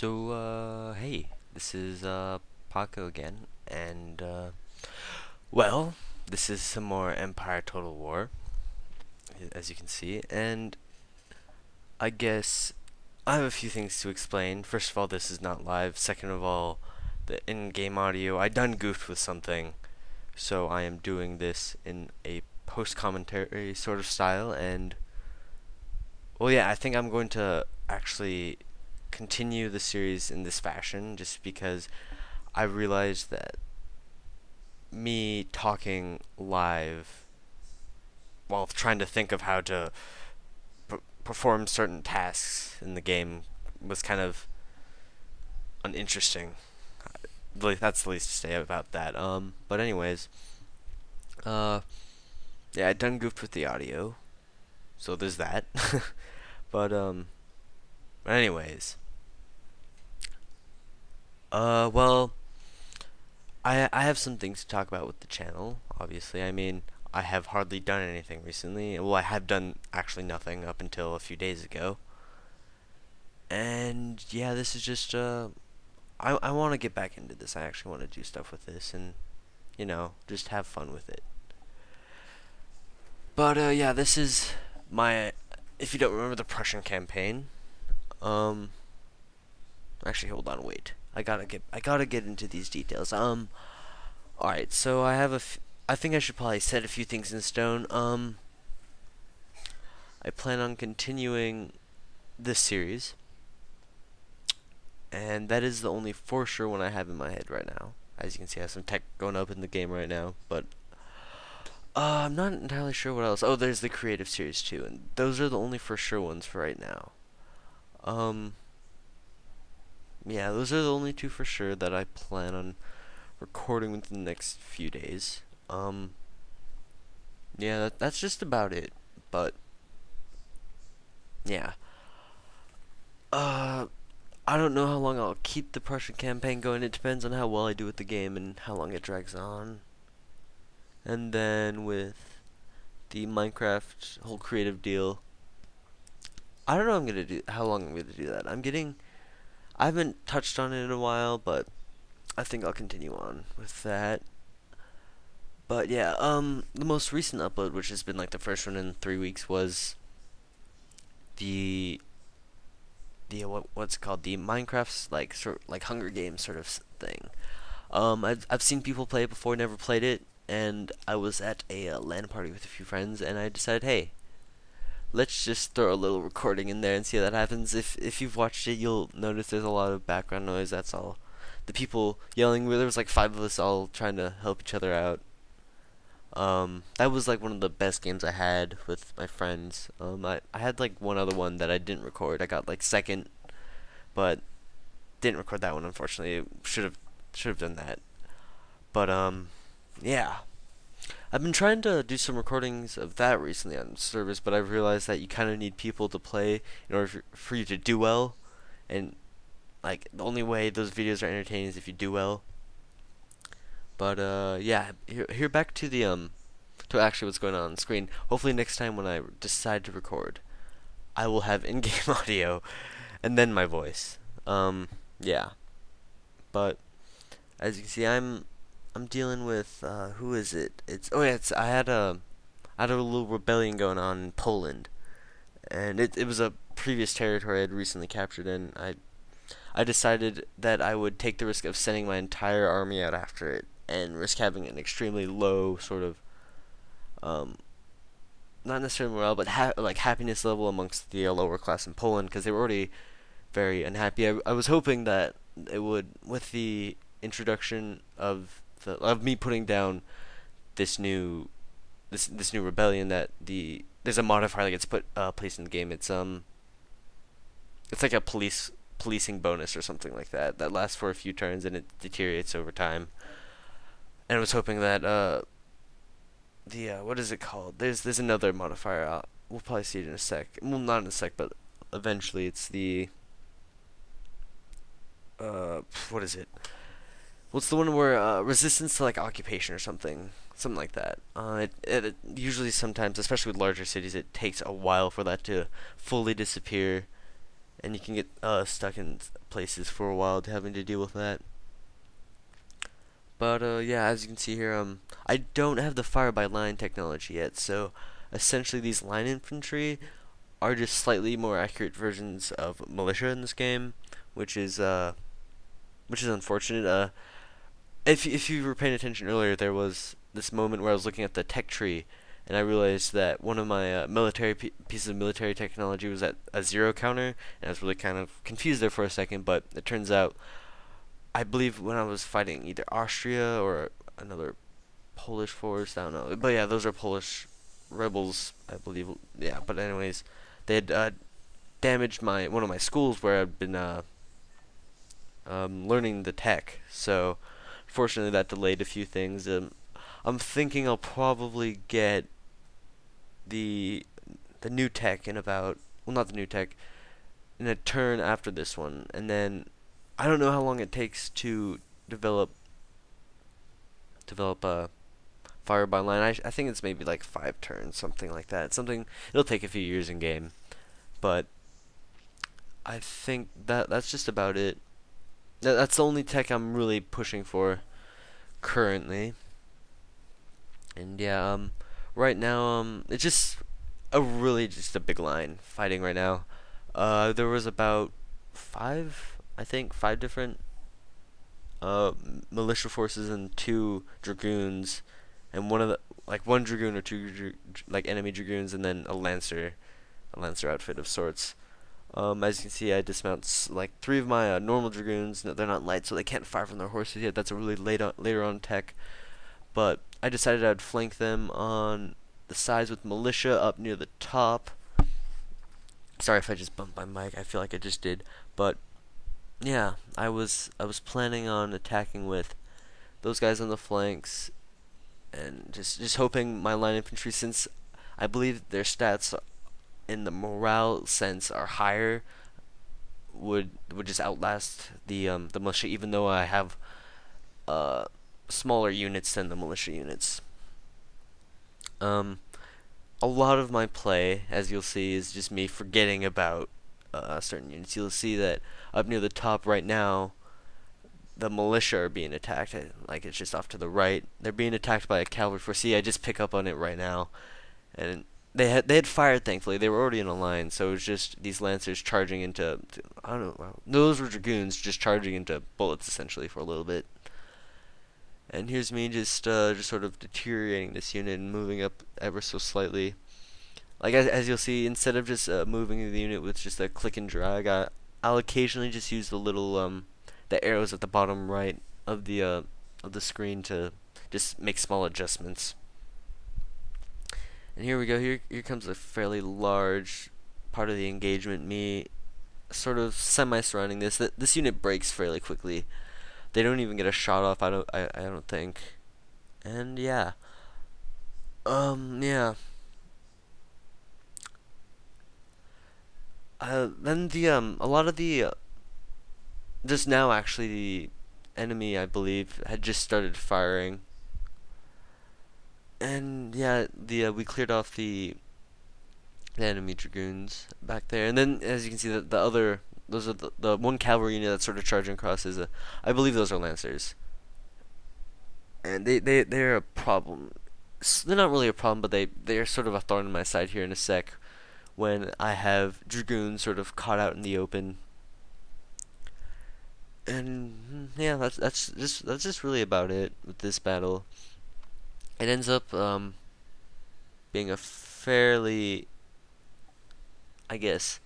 Hey, this is Paco again, and well, this is some more Empire Total War, as you can see, and I guess I have a few things to explain. First of all, this is not live. Second of all, the in-game audio, I done goofed with something, so I am doing this in a post-commentary sort of style, and well, yeah, I think I'm going to actually continue the series in this fashion, just because I realized that me talking live while trying to think of how to perform certain tasks in the game was kind of uninteresting. That's the least to say about that. But anyways, uh, yeah, I done goofed with the audio, so there's that. but anyways, well, I have some things to talk about with the channel. Obviously, I mean, I have hardly done anything recently. Well, I have done actually nothing up until a few days ago. And yeah, this is just I want to get back into this. I actually want to do stuff with this and just have fun with it. But yeah, this is my if you don't remember the Prussian campaign, um actually hold on, wait. I gotta get into these details. All right, so I think I should probably set a few things in stone. I plan on continuing this series, and that is the only for sure one I have in my head right now. As you can see, I have some tech going up in the game right now, but I'm not entirely sure what else. Oh, there's the creative series too, and those are the only for sure ones for right now. Um, yeah, those are the only two for sure that I plan on recording within the next few days. Yeah, that's just about it. But yeah, uh, I don't know how long I'll keep the Prussian campaign going. It depends on how well I do with the game and how long it drags on. And then with the Minecraft whole creative deal, I don't know how long I'm gonna do that. I haven't touched on it in a while, but I think I'll continue on with that. But yeah, the most recent upload, which has been like the first one in 3 weeks, was the what's it called, the Minecraft's like Hunger Games sort of thing. I've seen people play it before, never played it, and I was at a LAN party with a few friends, and I decided, hey, let's just throw a little recording in there and see how that happens. If you've watched it, you'll notice there's a lot of background noise. That's all. The people yelling. There was like five of us all trying to help each other out. That was like one of the best games I had with my friends. I had like one other one that I didn't record. I got like second, but didn't record that one, unfortunately. Should have done that. But yeah. I've been trying to do some recordings of that recently on service, but I've realized that you kind of need people to play in order for you to do well, and like the only way those videos are entertaining is if you do well. But yeah, here back to the to actually what's going on the screen. Hopefully next time when I decide to record, I will have in-game audio and then my voice. Yeah. But as you can see, I'm dealing with who is it? It's oh yeah, I had a little rebellion going on in Poland, and it was a previous territory I'd recently captured, and I decided that I would take the risk of sending my entire army out after it and risk having an extremely low sort of um, not necessarily morale, but like happiness level amongst the lower class in Poland, because they were already very unhappy. I was hoping that it would, with the introduction of me putting down this new this new rebellion, that there's a modifier that gets placed in the game. It's like a policing bonus or something like that that lasts for a few turns and it deteriorates over time. And I was hoping that the what is it called? There's another modifier. We'll probably see it in a sec. Well, not in a sec, but eventually it's the what is it? What's the one where resistance to like occupation or something like that. It usually sometimes, especially with larger cities, it takes a while for that to fully disappear, and you can get stuck in places for a while having to deal with that. But yeah, as you can see here, I don't have the fire by line technology yet, so essentially these line infantry are just slightly more accurate versions of militia in this game, which is unfortunate. If you were paying attention earlier, there was this moment where I was looking at the tech tree, and I realized that one of my pieces of military technology was at a zero counter, and I was really kind of confused there for a second. But it turns out, I believe when I was fighting either Austria or another Polish force, I don't know, but yeah, those are Polish rebels, I believe. Yeah, but anyways, they had damaged my one of my schools where I'd been learning the tech. So, fortunately, that delayed a few things. I'm thinking I'll probably get the the new tech in about, well, not the new tech, in a turn after this one, and then I don't know how long it takes to develop a fire by line. I think it's maybe like 5 turns, something like that. Something it'll take a few years in game, but I think that's just about it. That's the only tech I'm really pushing for currently. And yeah, right now, it's just just a big line fighting right now. There was about I think, five different militia forces and 2 dragoons, and one dragoon or two like enemy dragoons, and then a lancer outfit of sorts. As you can see, I dismount like 3 of my normal dragoons. No, they're not light, so they can't fire from their horses yet. That's a really later on tech. But I decided I'd flank them on the sides with militia up near the top. Sorry if I just bumped my mic. I feel like I just did. But yeah, I was planning on attacking with those guys on the flanks, and just hoping my line infantry, since I believe their stats in the morale sense are higher, would just outlast the militia, even though I have uh smaller units than the militia units. Um, a lot of my play, as you'll see, is just me forgetting about certain units. You'll see that up near the top right now, the militia are being attacked. Like, it's just off to the right. They're being attacked by a cavalry force. See, I just pick up on it right now, and they had fired. Thankfully, they were already in a line, so it was just these lancers charging into, I don't know. Those were dragoons just charging into bullets essentially for a little bit. And here's me just sort of deteriorating this unit and moving up ever so slightly. Like, as you'll see, instead of just moving the unit with just a click and drag, I'll occasionally just use the arrows at the bottom right of the screen to just make small adjustments. And here we go. Here comes a fairly large part of the engagement. Me sort of semi-surrounding this. This unit breaks fairly quickly. They don't even get a shot off. I don't think. And yeah. Yeah. Then a lot of just now actually the enemy, I believe, had just started firing. And yeah, we cleared off the enemy dragoons back there. And then, as you can see, the other, those are the one cavalry unit that's sort of charging across I believe those are lancers. And they're a problem. They're not really a problem, but they're sort of a thorn in my side here in a sec, when I have dragoons sort of caught out in the open. And yeah, that's just really about it with this battle. It ends up being a fairly, I guess,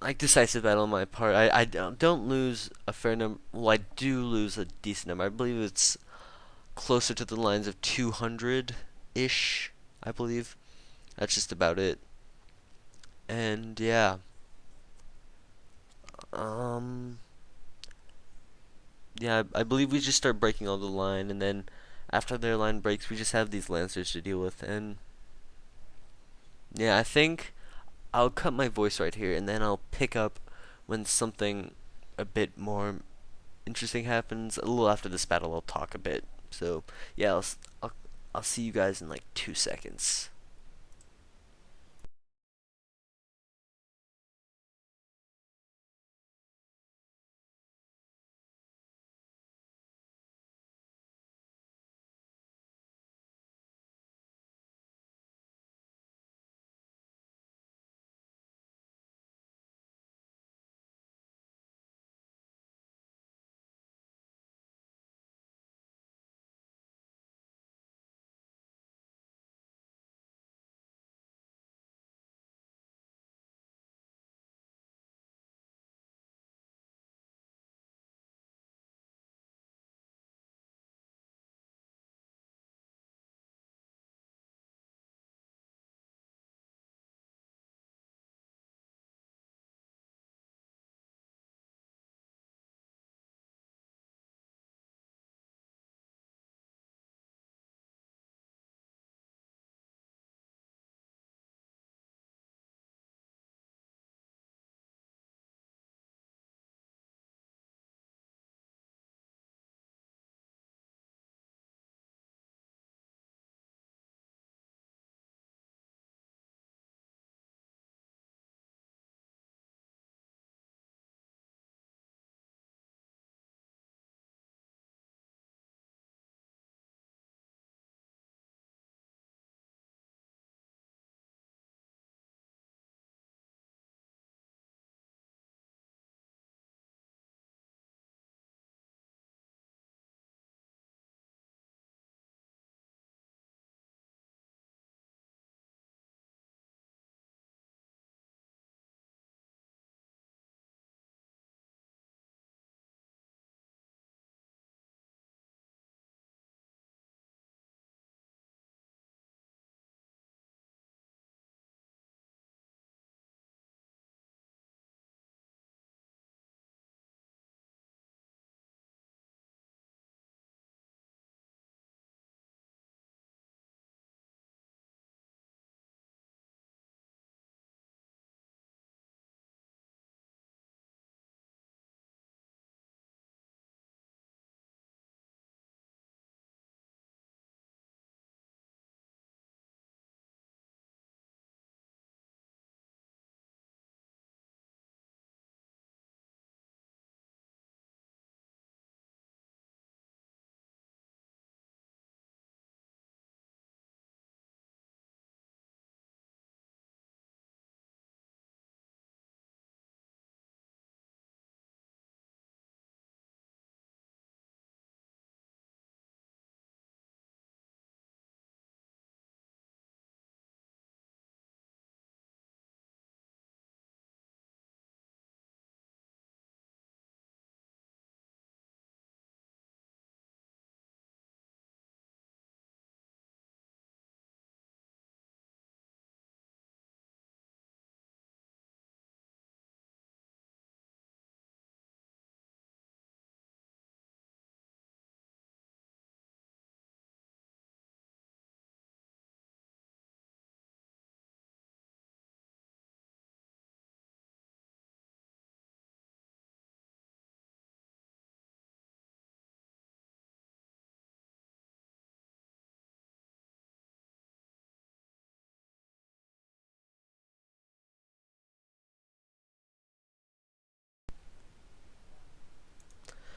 like, decisive battle on my part. I don't lose a fair number. Well, I do lose a decent number. I believe it's closer to the lines of 200 ish. I believe that's just about it. And yeah, um, yeah, I believe we just start breaking all the line, and then after their line breaks, we just have these lancers to deal with. And yeah, I think I'll cut my voice right here, and then I'll pick up when something a bit more interesting happens. A little after this battle, I'll talk a bit. So yeah, I'll see you guys in like 2 seconds.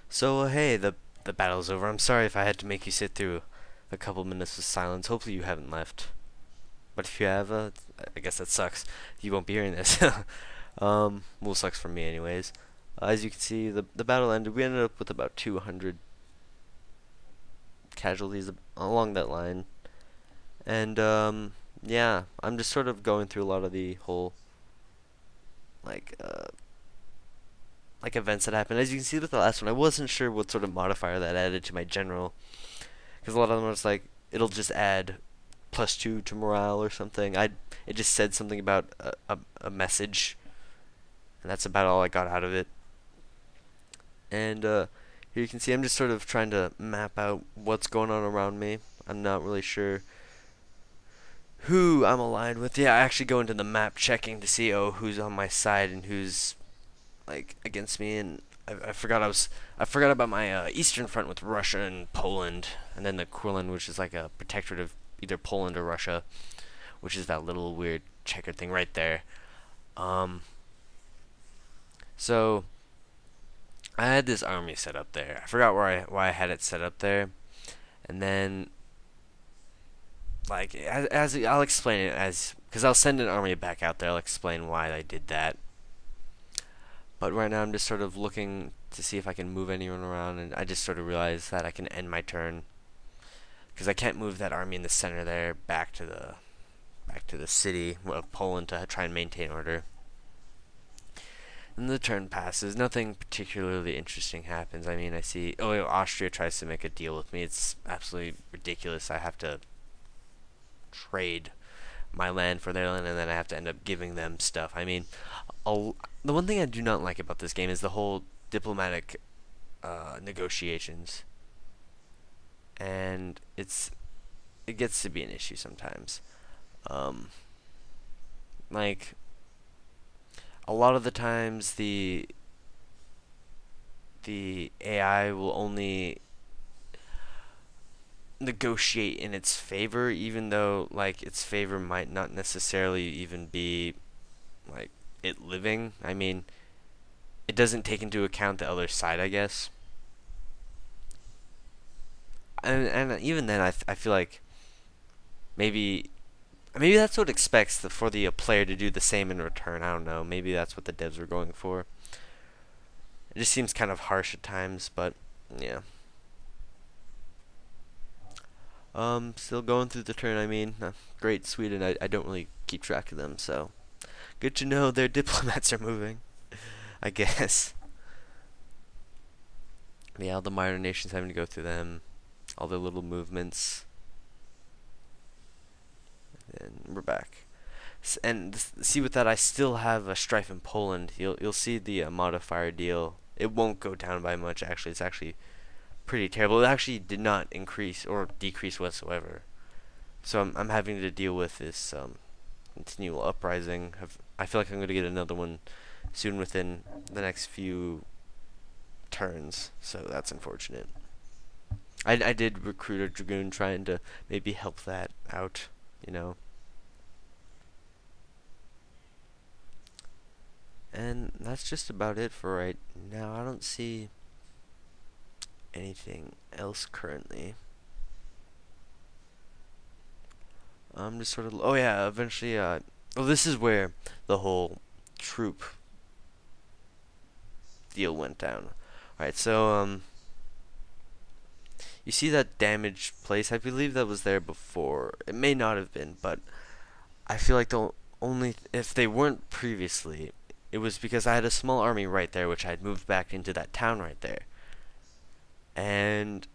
So, hey, the battle's over. I'm sorry if I had to make you sit through a couple minutes of silence. Hopefully you haven't left. But if you have, I guess that sucks. You won't be hearing this. Well, sucks for me anyways. As you can see, the battle ended. We ended up with about 200 casualties along that line. And, yeah, I'm just sort of going through a lot of the whole, like, events that happened. As you can see with the last one, I wasn't sure what sort of modifier that added to my general, because a lot of them was like it'll just add +2 to morale or something. It just said something about a message, and that's about all I got out of it. And here you can see I'm just sort of trying to map out what's going on around me. I'm not really sure who I'm aligned with. Yeah, I actually go into the map checking to see who's on my side and who's like against me, and I forgot I forgot about my eastern front with Russia and Poland, and then the Kurland, which is like a protectorate of either Poland or Russia, which is that little weird checkered thing right there. Um, so I had this army set up there. I forgot why I had it set up there, and then like as I'll explain it as because I'll send an army back out there. I'll explain why I did that. But right now I'm just sort of looking to see if I can move anyone around, and I just sort of realized that I can end my turn because I can't move that army in the center there back to the city of Poland to try and maintain order. And the turn passes. Nothing particularly interesting happens. I mean, I see. Oh, Austria tries to make a deal with me. It's absolutely ridiculous. I have to trade my land for their land, and then I have to end up giving them stuff. I mean, the one thing I do not like about this game is the whole diplomatic negotiations, and it gets to be an issue sometimes. Um, like a lot of the times the AI will only negotiate in its favor, even though like its favor might not necessarily even be like it living. I mean, it doesn't take into account the other side, I guess. And even then, I feel like maybe that's what it expects for the player to do the same in return. I don't know. Maybe that's what the devs were going for. It just seems kind of harsh at times, but yeah. Still going through the turn. I mean, great Sweden. I don't really keep track of them, so good to know their diplomats are moving. I guess. Yeah, all the minor nations having to go through them, all their little movements, and we're back. And see with that, I still have a strife in Poland. You'll see the modifier deal. It won't go down by much. Actually, it's actually pretty terrible. It actually did not increase or decrease whatsoever. So I'm having to deal with this continual uprising. I feel like I'm going to get another one soon within the next few turns. So that's unfortunate. I did recruit a dragoon trying to maybe help that out, you know. And that's just about it for right now. I don't see anything else currently. I'm just sort of. Oh yeah, eventually. Oh, this is where the whole troop deal went down. All right, so you see that damaged place? I believe that was there before. It may not have been, but I feel like the only if they weren't previously, it was because I had a small army right there, which I had moved back into that town right there, and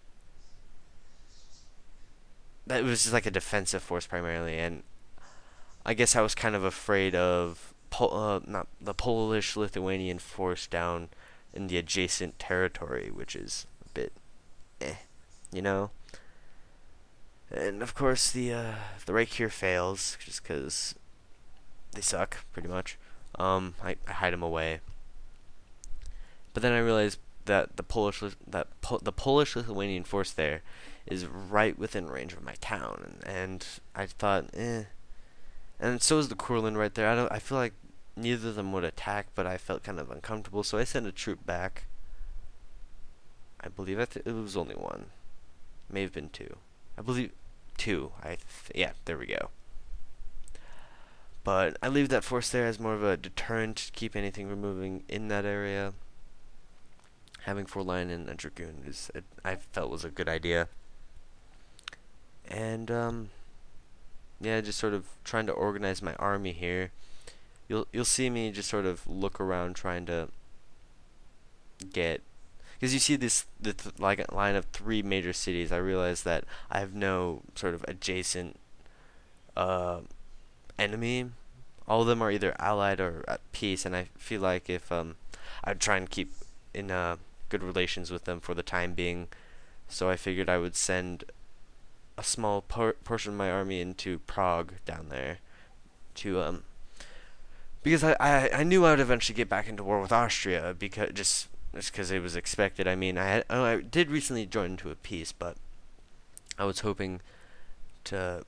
that was just like a defensive force primarily. And I guess I was kind of afraid of not the Polish-Lithuanian force down in the adjacent territory, which is a bit, eh, you know. And of course the rake here fails just because they suck pretty much. I hide them away, but then I realized that the Polish Lithuanian force there is right within range of my town, and I thought, and so is the Kurland right there. I feel like neither of them would attack, but I felt kind of uncomfortable, so I sent a troop back. I believe it was only one. May have been two. I believe two. Yeah, there we go. But I leave that force there as more of a deterrent to keep anything from moving in that area. Having 4 line and a dragoon I felt was a good idea. And yeah, just sort of trying to organize my army here. You'll see me just sort of look around trying to get, because you see like line of 3 major cities. I realize that I have no sort of adjacent uh, enemy. All of them are either allied or at peace, and I feel like if I'd try and keep in good relations with them for the time being. So I figured I would send a small portion of my army into Prague down there to because I knew I would eventually get back into war with Austria, because just because it was expected. I mean, I did recently join into a peace, but I was hoping to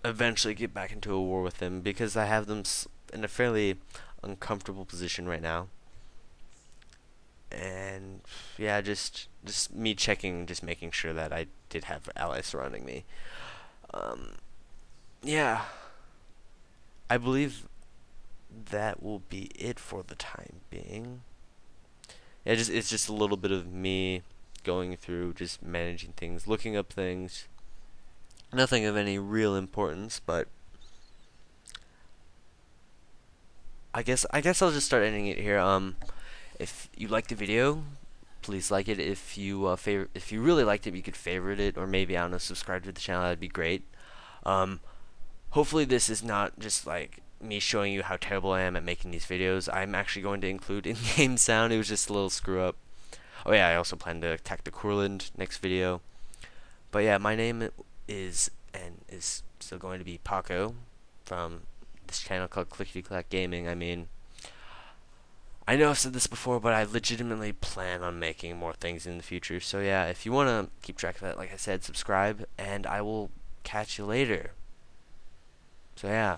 eventually get back into a war with them, because I have them in a fairly uncomfortable position right now. And yeah, just me checking, just making sure that I did have allies surrounding me. Um, yeah, I believe that will be it for the time being. Yeah, it's just a little bit of me going through, just managing things, looking up things. Nothing of any real importance, but I guess I'll just start ending it here. If you liked the video, please like it. If you really liked it, you could favorite it, or maybe, I don't know, subscribe to the channel. That'd be great. Um, Hopefully this is not just like me showing you how terrible I am at making these videos. I'm actually going to include in-game sound. It was just a little screw up. Oh yeah, I also plan to attack the Courland next video. But yeah, my name is still going to be Paco from this channel called ClickityClackGaming. I mean, I know I've said this before, but I legitimately plan on making more things in the future. So yeah, if you want to keep track of that, like I said, subscribe, and I will catch you later. So yeah,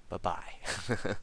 bye-bye.